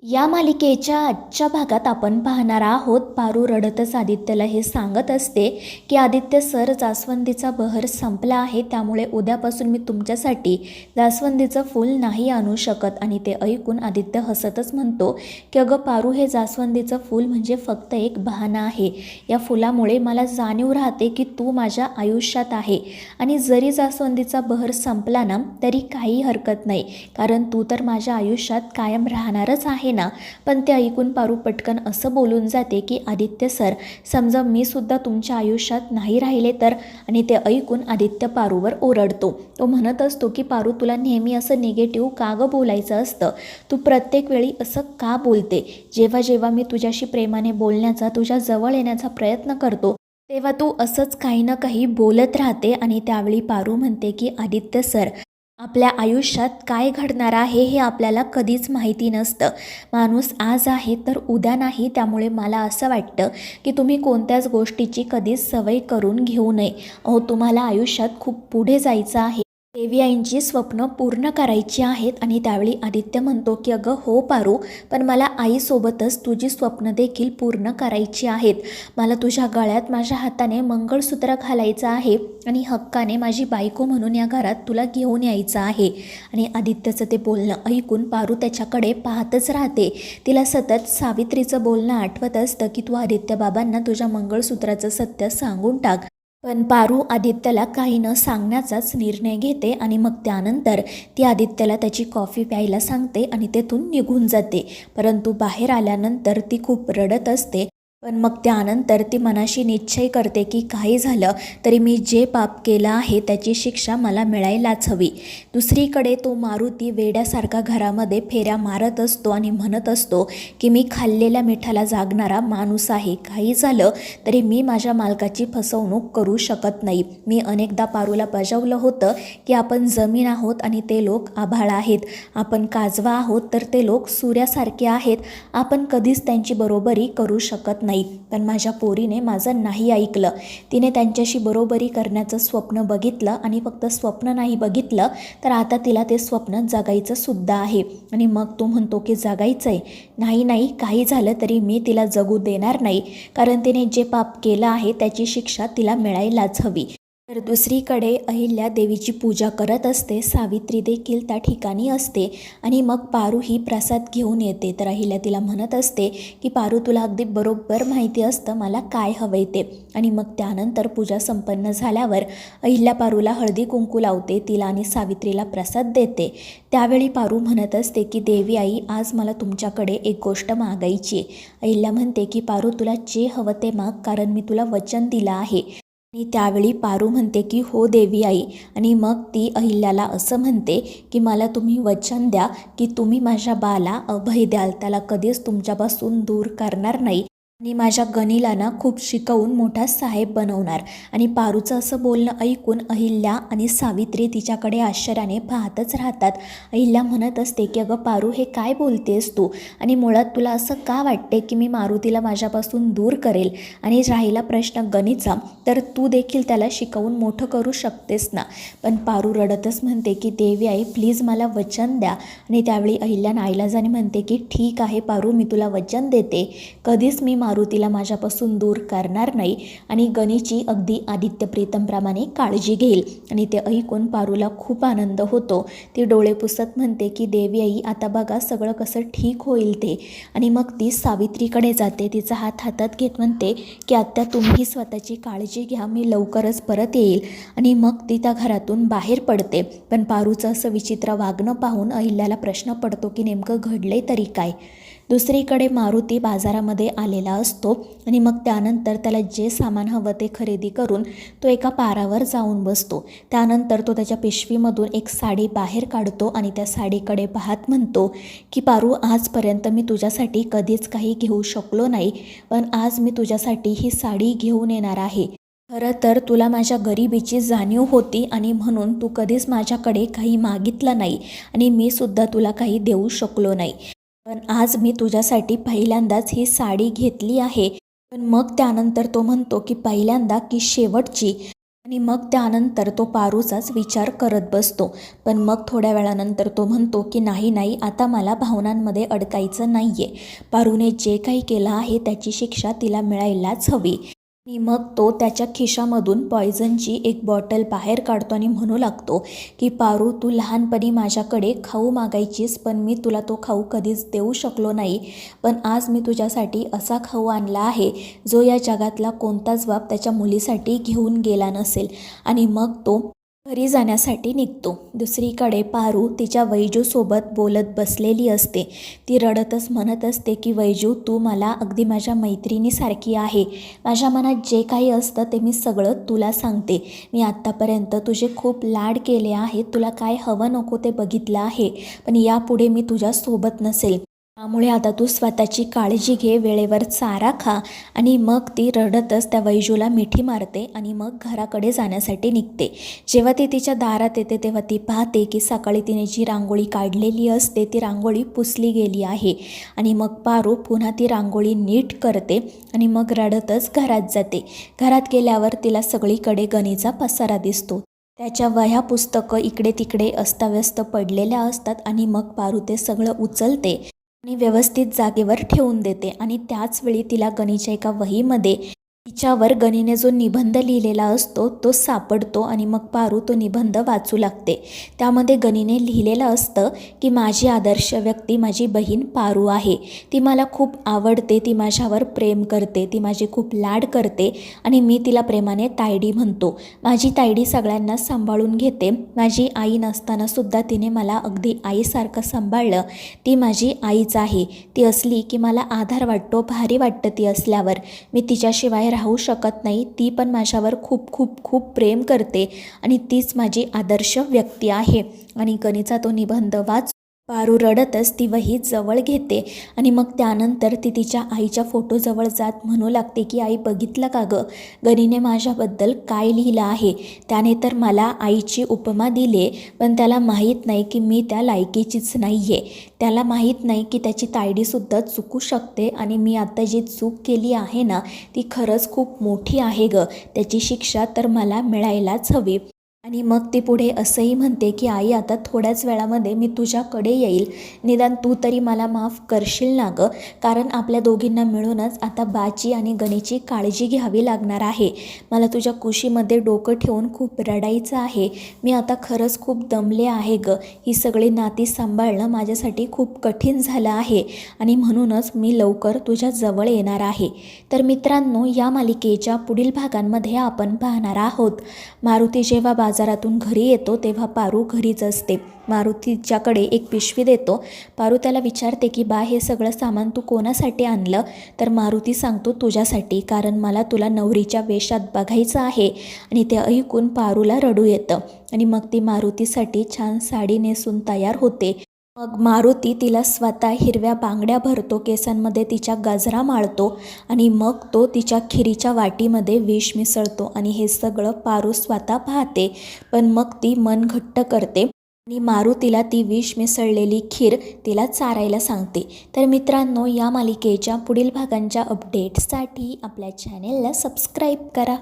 या मालिकेच्या आजच्या भागात आपण पाहणार आहोत पारू रडतच आदित्यला हे सांगत असते की आदित्य सर, जास्वंदीचा बहर संपला आहे, त्यामुळे उद्यापासून मी तुमच्यासाठी जास्वंदीचं फूल नाही आणू शकत. आणि ते ऐकून आदित्य हसतच म्हणतो की अगं पारू, हे जास्वंदीचं फूल म्हणजे फक्त एक बहाणा आहे. या फुलामुळे मला जाणीव राहते की तू माझ्या आयुष्यात आहे, आणि जरी जास्वंदीचा बहर संपला ना तरी काही हरकत नाही, कारण तू तर माझ्या आयुष्यात कायम राहणारच आहे ना. पण ते ऐकून पारू पटकन असं बोलून जाते की आदित्य सर, समजा मी सुद्धा तुमच्या आयुष्यात नाही राहिले तर. आणि ते ऐकून आदित्य पारूवर ओरडतो. तो म्हणत असतो की पारू, तुला नेहमी असं निगेटिव्ह का गं बोलायचं असतं? तू प्रत्येक वेळी असं का बोलते? जेव्हा जेव्हा मी तुझ्याशी प्रेमाने बोलण्याचा, तुझ्या जवळ येण्याचा प्रयत्न करतो, तेव्हा तू असंच काही ना काही बोलत राहते. आणि त्यावेळी पारू म्हणते की आदित्य सर, आपल्या आयुष्यात काय घडणार आहे हे आपल्याला कधीच माहिती नसतं. माणूस आज आहे तर उद्या नाही, त्यामुळे मला असं वाटतं की तुम्ही कोणत्याच गोष्टीची कधीच सवय करून घेऊ नये. अहो, तुम्हाला आयुष्यात खूप पुढे जायचं आहे, देवी आईंची स्वप्न पूर्ण करायची आहेत. आणि त्यावेळी आदित्य म्हणतो की अगं हो पारू, पण मला आईसोबतच तुझी स्वप्न देखील पूर्ण करायची आहेत. मला तुझ्या गळ्यात माझ्या हाताने मंगळसूत्र घालायचं आहे, आणि हक्काने माझी बायको म्हणून या घरात तुला घेऊन यायचं आहे. आणि आदित्यचं ते बोलणं ऐकून पारू त्याच्याकडे पाहतच राहते. तिला सतत सावित्रीचं बोलणं आठवत असतं की तू आदित्य बाबांना तुझ्या मंगळसूत्राचं सत्य सांगून टाक. पण पारू आदित्यला काही न सांगण्याचाच निर्णय घेते. आणि मग त्यानंतर ती आदित्यला त्याची कॉफी प्यायला सांगते आणि तेथून निघून जाते. परंतु बाहेर आल्यानंतर ती खूप रडत असते. पण मग त्यानंतर ती मनाशी निश्चय करते की काही झालं तरी मी जे पाप केलं आहे त्याची शिक्षा मला मिळायलाच हवी. दुसरीकडे तो मारुती वेड्यासारखा घरामध्ये फेऱ्या मारत असतो आणि म्हणत असतो की मी खाल्लेल्या मिठाला जागणारा माणूस आहे. काही झालं तरी मी माझ्या मालकाची फसवणूक करू शकत नाही. मी अनेकदा पारूला बजावलं होतं की आपण जमीन आहोत आणि ते लोक आभाळ आहेत, आपण काजवा आहोत तर ते लोक सूर्यासारखे आहेत, आपण कधीच त्यांची बरोबरी करू शकत नाही. पण माझ्या पोरीने माझं नाही ऐकलं. तिने त्यांच्याशी बरोबरी करण्याचं स्वप्न बघितलं, आणि फक्त स्वप्न नाही बघितलं तर आता तिला ते स्वप्न जगायचं सुद्धा आहे. आणि मग तो म्हणतो की जगायचं आहे? नाही नाही, काही झालं तरी मी तिला जगू देणार नाही, कारण तिने जे पाप केलं आहे त्याची शिक्षा तिला मिळायलाच हवी. तर दुसरीकडे अहिल्या देवीची पूजा करत असते. सावित्री देखील त्या ठिकाणी असते. आणि मग पारू ही प्रसाद घेऊन येते. तर अहिल्या तिला म्हणत असते की पारू, तुला अगदी बरोबर माहिती असतं मला काय हवंय ते. आणि मग त्यानंतर पूजा संपन्न झाल्यावर अहिल्या पारूला हळदी कुंकू लावते, तिला आणि सावित्रीला प्रसाद देते. त्यावेळी पारू म्हणत असते की देवी आई, आज मला तुमच्याकडे एक गोष्ट मागायची आहे. अहिल्या म्हणते की पारू, तुला जे हवं ते माग, कारण मी तुला वचन दिलं आहे. आणि त्यावेळी पारू म्हणते की हो देवी आई. आणि मग ती अहिल्याला असं म्हणते की मला तुम्ही वचन द्या की तुम्ही माझ्या बाला अभय द्याल, त्याला कधीच तुमच्यापासून दूर करणार नाही, आणि माझ्या गणीला ना खूप शिकवून मोठा साहेब बनवणार. आणि पारूचं असं बोलणं ऐकून अहिल्या आणि सावित्री तिच्याकडे आश्चर्याने पाहतच राहतात. अहिल्या म्हणत असते की अगं पारू, हे काय बोलतेस तू? आणि मुळात तुला असं का वाटते की मी मारुतीला माझ्यापासून दूर करेल? आणि राहिला प्रश्न गणीचा, तर तू देखील त्याला शिकवून मोठं करू शकतेस ना. पण पारू रडतच म्हणते की देवी आई, प्लीज मला वचन द्या. आणि त्यावेळी अहिल्या नाईलाजाने म्हणते की ठीक आहे पारू, मी तुला वचन देते, कधीच मी मारुतीला माझ्यापासून दूर करणार नाही, आणि गणीची अगदी आदित्य प्रीतमप्रमाणे काळजी घेईल. आणि ते ऐकून पारूला खूप आनंद होतो. ती डोळे पुसत म्हणते की देवी आई, आता बघा सगळं कसं ठीक होईल ते. आणि मग ती सावित्रीकडे जाते, तिचा हात हातात घेत म्हणते की आत्या, तुम्ही स्वतःची काळजी घ्या, मी लवकरच परत येईल. आणि मग ती त्या घरातून बाहेर पडते. पण पारूचं असं विचित्र वागणं पाहून अहिल्याला प्रश्न पडतो की नेमकं घडलंय तरी काय. दुसरीकडे मारुती बाजारामध्ये आलेला असतो. आणि मग त्यानंतर त्याला जे सामान हवं ते खरेदी करून तो एका पारावर जाऊन बसतो. त्यानंतर तो त्याच्या पिशवीमधून एक साडी बाहेर काढतो आणि त्या साडीकडे पाहत म्हणतो की पारू, आजपर्यंत मी तुझ्यासाठी कधीच काही घेऊ शकलो नाही, पण आज मी तुझ्यासाठी ही साडी घेऊन येणार आहे. खरं तर तुला माझ्या गरिबीची जाणीव होती, आणि म्हणून तू कधीच माझ्याकडे काही मागितलं नाही, आणि मी सुद्धा तुला काही देऊ शकलो नाही. पण आज मी तुझ्यासाठी पहिल्यांदाच ही साडी घेतली आहे. पण मग त्यानंतर तो म्हणतो की पहिल्यांदा की शेवटची. आणि मग त्यानंतर तो पारूचाच विचार करत बसतो. पण मग थोड्या वेळानंतर तो म्हणतो की नाही, आता मला भावनांमध्ये अडकायचं नाही आहे. पारूने जे काही केलं आहे त्याची शिक्षा तिला मिळायलाच हवी. आणि मग तो त्याच्या खिशामधून पॉयझनची एक बॉटल बाहेर काढतो आणि म्हणू लागतो की पारू, तू लहानपणी माझ्याकडे खाऊ मागायचीस, पण मी तुला तो खाऊ कधीच देऊ शकलो नाही. पण आज मी तुझ्यासाठी असा खाऊ आणला आहे जो या जगातला कोणताच बाप त्याच्या मुलीसाठी घेऊन गेला नसेल. आणि मग तो घरी जाण्यासाठी निघतो. दुसरीकडे पारू तिच्या वैजूसोबत बोलत बसलेली असते. ती रडतच म्हणत असते की वैजू, तू मला अगदी माझ्या मैत्रिणीसारखी आहे. माझ्या मनात जे काही असतं ते मी सगळं तुला सांगते. मी आत्तापर्यंत तुझे खूप लाड केले आहेत, तुला काय हवं नको ते बघितलं आहे, पण यापुढे मी तुझ्यासोबत नसेल. त्यामुळे आता तू स्वतःची काळजी घे, वेळेवर चारा खा. आणि मग ती रडतच त्या वैजूला मिठी मारते आणि मग घराकडे जाण्यासाठी निघते. जेव्हा ती तिच्या दारात येते तेव्हा ती पाहते की सकाळी तिने जी रांगोळी काढलेली असते ती रांगोळी पुसली गेली आहे. आणि मग पारू पुन्हा ती रांगोळी नीट करते आणि मग रडतच घरात जाते. घरात गेल्यावर तिला सगळीकडे गणीचा पसारा दिसतो. त्याच्या वह्या पुस्तकं इकडे तिकडे अस्ताव्यस्त पडलेल्या असतात आणि मग पारू ते सगळं उचलते आणि व्यवस्थित जागेवर ठेवून देते. आणि त्याचवेळी तिला गणीच्या एका वहीमध्ये तिच्यावर गणीने जो निबंध लिहिलेला असतो तो सापडतो आणि मग पारू तो निबंध वाचू लागते. त्यामध्ये गणीने लिहिलेलं असतं की माझी आदर्श व्यक्ती माझी बहीण पारू आहे. ती मला खूप आवडते, ती माझ्यावर प्रेम करते, ती माझी खूप लाड करते आणि मी तिला प्रेमाने तायडी म्हणतो. माझी तायडी सगळ्यांना सांभाळून घेते. माझी आई नसतानासुद्धा तिने मला अगदी आईसारखं सांभाळलं. ती माझी आईच आहे. ती असली की मला आधार वाटतो, भारी वाटतं ती असल्यावर. मी तिच्याशिवाय राहू शकत नाही. ती पण माझ्यावर खूप खूप खूप प्रेम करते आणि तीच माझी आदर्श व्यक्ती आहे. आणि गणीचा तो निबंध वाच पारू रडतच ती वही जवळ घेते आणि मग त्यानंतर ती तिच्या आईच्या फोटोजवळ जात म्हणू लागते की आई, बघितलं का गं, गणीने माझ्याबद्दल काय लिहिलं आहे. त्याने तर मला आईची उपमा दिली, पण त्याला माहीत नाही की मी त्या लायकीचीच नाही आहे. त्याला माहीत नाही की त्याची तायडीसुद्धा चुकू शकते आणि मी आता जी चूक केली आहे ना ती खरंच खूप मोठी आहे गं. त्याची शिक्षा तर मला मिळायलाच हवी. आणि मग ती पुढे असंही म्हणते की आई, आता थोड्याच वेळामध्ये मी तुझ्याकडे येईल, निदान तू तरी मला माफ करशील ना गं, कारण आपल्या दोघींना मिळूनच आता बाची आणि गणीची काळजी घ्यावी लागणार आहे. मला तुझ्या कुशीमध्ये डोकं ठेवून खूप रडायचं आहे. मी आता खरंच खूप दमले आहे गं. ही सगळी नाती सांभाळणं माझ्यासाठी खूप कठीण झालं आहे आणि म्हणूनच मी लवकर तुझ्या जवळ येणार आहे. तर मित्रांनो, या मालिकेच्या पुढील भागांमध्ये आपण पाहणार आहोत मारुती जेव्हा बाजारातून घरी येतो तेव्हा पारू घरीच असते. मारुतीच्याकडे एक पिशवी देतो. पारू त्याला विचारते की बा, हे सगळं सामान तू कोणासाठी आणलं. तर मारुती सांगतो तुझ्यासाठी, कारण मला तुला नवरीच्या वेशात बघायचं आहे. आणि ते ऐकून पारूला रडू येतं आणि मग ती मारुतीसाठी छान साडी नेसून तयार होते. मग मारुती तिला स्वतः हिरव्या बांगड्या भरतो, केसांमध्ये तिच्या गजरा माळतो आणि मग तो तिच्या खिरीच्या वाटीमध्ये विष मिसळतो आणि हे सगळं पारू स्वतः पाहते. पण मग ती मन घट्ट करते आणि मारुतीला ती विष मिसळलेली खीर तिला चारायला सांगते. तर मित्रांनो, या मालिकेच्या पुढील भागांच्या अपडेट्ससाठी आपल्या चॅनेलला सबस्क्राईब करा.